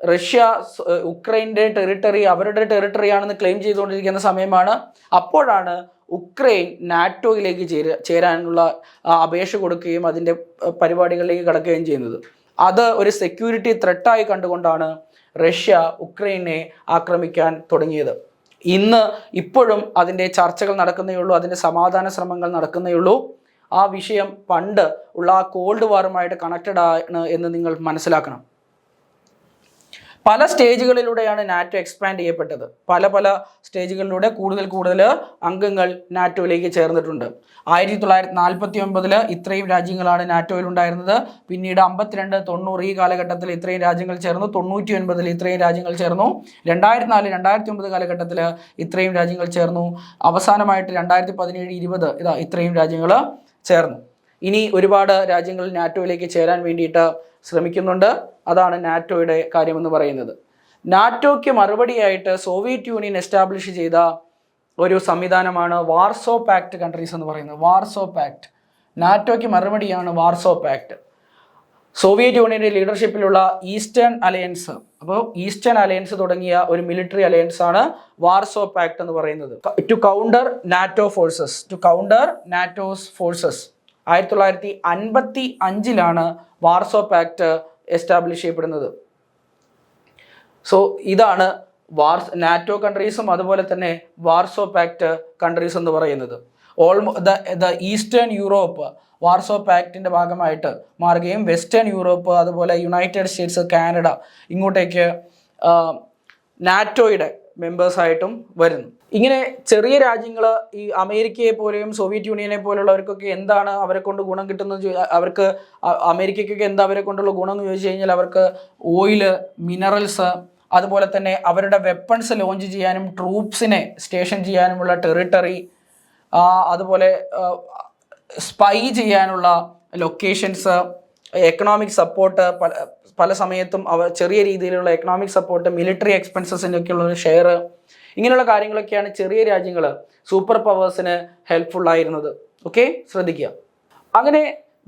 റഷ്യ ഉക്രൈൻ്റെ ടെറിട്ടറി അവരുടെ ടെറിട്ടറിയാണെന്ന് ക്ലെയിം ചെയ്തുകൊണ്ടിരിക്കുന്ന സമയമാണ്. അപ്പോഴാണ് ഉക്രൈൻ നാറ്റോയിലേക്ക് ചേരാനുള്ള അപേക്ഷ കൊടുക്കുകയും അതിൻ്റെ പരിപാടികളിലേക്ക് കടക്കുകയും ചെയ്യുന്നത്. അത് ഒരു സെക്യൂരിറ്റി ത്രെട്ടായി കണ്ടുകൊണ്ടാണ് റഷ്യ ഉക്രൈനെ ആക്രമിക്കാൻ തുടങ്ങിയത്. ഇപ്പോഴും അതിൻ്റെ ചർച്ചകൾ നടക്കുന്നേ ഉള്ളൂ, അതിൻ്റെ സമാധാന ശ്രമങ്ങൾ നടക്കുന്നേ ഉള്ളൂ. ആ വിഷയം പണ്ട് ഉള്ള ആ കോൾഡ് വാറുമായിട്ട് കണക്റ്റഡ് ആണ് എന്ന് നിങ്ങൾ മനസ്സിലാക്കണം. പല സ്റ്റേജുകളിലൂടെയാണ് നാറ്റോ എക്സ്പാൻഡ് ചെയ്യപ്പെട്ടത്. പല സ്റ്റേജുകളിലൂടെ കൂടുതൽ അംഗങ്ങൾ നാറ്റോയിലേക്ക് ചേർന്നിട്ടുണ്ട്. 1949 ഇത്രയും രാജ്യങ്ങളാണ് നാറ്റോയിൽ ഉണ്ടായിരുന്നത്. പിന്നീട് 52, 90 ഈ കാലഘട്ടത്തിൽ ഇത്രയും രാജ്യങ്ങൾ ചേർന്നു. 99 ഇത്രയും രാജ്യങ്ങൾ ചേർന്നു. 2004, 2009 കാലഘട്ടത്തിൽ ഇത്രയും രാജ്യങ്ങൾ ചേർന്നു. അവസാനമായിട്ട് 2017, 20 ഇത്രയും രാജ്യങ്ങൾ ചേർന്നു. ഇനി ഒരുപാട് രാജ്യങ്ങൾ നാറ്റോയിലേക്ക് ചേരാൻ വേണ്ടിയിട്ട് ശ്രമിക്കുന്നുണ്ട്. അതാണ് നാറ്റോയുടെ കാര്യമെന്ന് പറയുന്നത്. നാറ്റോയ്ക്ക് മറുപടിയായിട്ട് സോവിയറ്റ് യൂണിയൻ എസ്റ്റാബ്ലിഷ് ചെയ്ത ഒരു സംവിധാനമാണ് വാർസോ പാക്ട് കൺട്രീസ് എന്ന് പറയുന്നത്. വാർസോ പാക്ട് നാറ്റോയ്ക്ക് മറുപടിയാണ്. വാർസോ പാക്ട് സോവിയറ്റ് യൂണിയന്റെ ലീഡർഷിപ്പിലുള്ള ഈസ്റ്റേൺ അലയൻസ്. അപ്പോൾ ഈസ്റ്റേൺ അലയൻസ് തുടങ്ങിയ ഒരു മിലിറ്ററി അലയൻസ് ആണ് വാർസോ പാക്ട് എന്ന് പറയുന്നത്. To counter NATO's forces 1955 Warsaw Pact establish ചെയ്യപ്പെടുന്നത്. സോ ഇതാണ് നാറ്റോ കൺട്രീസും അതുപോലെ തന്നെ വാർസോ പാക്ട് കൺട്രീസ് എന്ന് പറയുന്നത്. ദ ഈസ്റ്റേൺ യൂറോപ്പ് വാർസോ പാക്റ്റിൻ്റെ ഭാഗമായിട്ട് മാറുകയും വെസ്റ്റേൺ യൂറോപ്പ് അതുപോലെ യുണൈറ്റഡ് സ്റ്റേറ്റ്സ്, കാനഡ ഇങ്ങോട്ടേക്ക് നാറ്റോയുടെ മെമ്പേഴ്സായിട്ടും വരുന്നു. ഇങ്ങനെ ചെറിയ രാജ്യങ്ങൾ ഈ അമേരിക്കയെ പോലെയും സോവിയറ്റ് യൂണിയനെ പോലുള്ളവർക്കൊക്കെ എന്താണ് അവരെ കൊണ്ട് ഗുണം കിട്ടുന്നത്? അവർക്ക് അമേരിക്കയ്ക്കൊക്കെ എന്താ അവരെ കൊണ്ടുള്ള ഗുണം എന്ന് ചോദിച്ചു കഴിഞ്ഞാൽ അവർക്ക് ഓയില്, മിനറൽസ്, അതുപോലെ തന്നെ അവരുടെ വെപ്പൺസ് ലോഞ്ച് ചെയ്യാനും ട്രൂപ്സിനെ സ്റ്റേഷൻ ചെയ്യാനുമുള്ള ടെറിട്ടറി, അതുപോലെ സ്പൈ ചെയ്യാനുള്ള ലൊക്കേഷൻസ്, എക്കണോമിക് സപ്പോർട്ട്, പല സമയത്തും ചെറിയ രീതിയിലുള്ള എക്കണോമിക് സപ്പോർട്ട്, മിലിറ്ററി എക്സ്പെൻസസിനൊക്കെയുള്ള ഒരു ഷെയർ, ഇങ്ങനെയുള്ള കാര്യങ്ങളൊക്കെയാണ് ചെറിയ രാജ്യങ്ങൾ സൂപ്പർ പവേഴ്സിന് ഹെൽപ്ഫുൾ ആയിരുന്നത്. ഓക്കെ, ശ്രദ്ധിക്കുക. അങ്ങനെ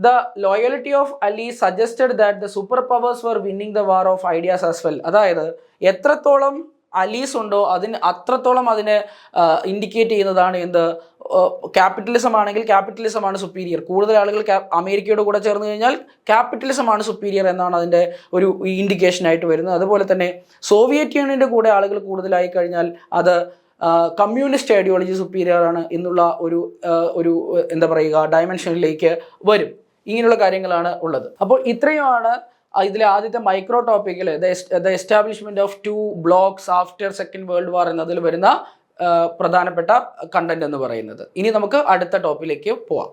the loyalty of ally suggested that the superpowers were winning the war of ideas as well. അതായത് എത്രത്തോളം അലീസ് ഉണ്ടോ അത്രത്തോളം അതിനെ ഇൻഡിക്കേറ്റ് ചെയ്യുന്നതാണ് എന്ത്? ക്യാപിറ്റലിസം ആണെങ്കിൽ ക്യാപിറ്റലിസമാണ് സുപ്പീരിയർ. കൂടുതൽ ആളുകൾ അമേരിക്കയുടെ കൂടെ ചേർന്ന് കഴിഞ്ഞാൽ ക്യാപിറ്റലിസമാണ് സുപ്പീരിയർ എന്നാണ് അതിൻ്റെ ഒരു ഇൻഡിക്കേഷൻ ആയിട്ട് വരുന്നത്. അതുപോലെ തന്നെ സോവിയറ്റ് യൂണിയൻ്റെ കൂടെ ആളുകൾ കൂടുതലായി കഴിഞ്ഞാൽ അത് കമ്മ്യൂണിസ്റ്റ് ഐഡിയോളജി സുപ്പീരിയർ ആണ് എന്നുള്ള ഒരു എന്താ പറയുക ഡയമെൻഷനിലേക്ക് വരും. ഇങ്ങനെയുള്ള കാര്യങ്ങളാണ് ഉള്ളത്. അപ്പോൾ ഇത്രയുമാണ് ഇതിലെ ആദ്യത്തെ മൈക്രോ ടോപ്പിക്കിൽ the establishment of 2 blocs after second world war എന്നതിൽ വരുന്ന പ്രധാനപ്പെട്ട കണ്ടന്റ് എന്ന് പറയുന്നത്. ഇനി നമുക്ക് അടുത്ത ടോപ്പിലേക്ക് പോവാം.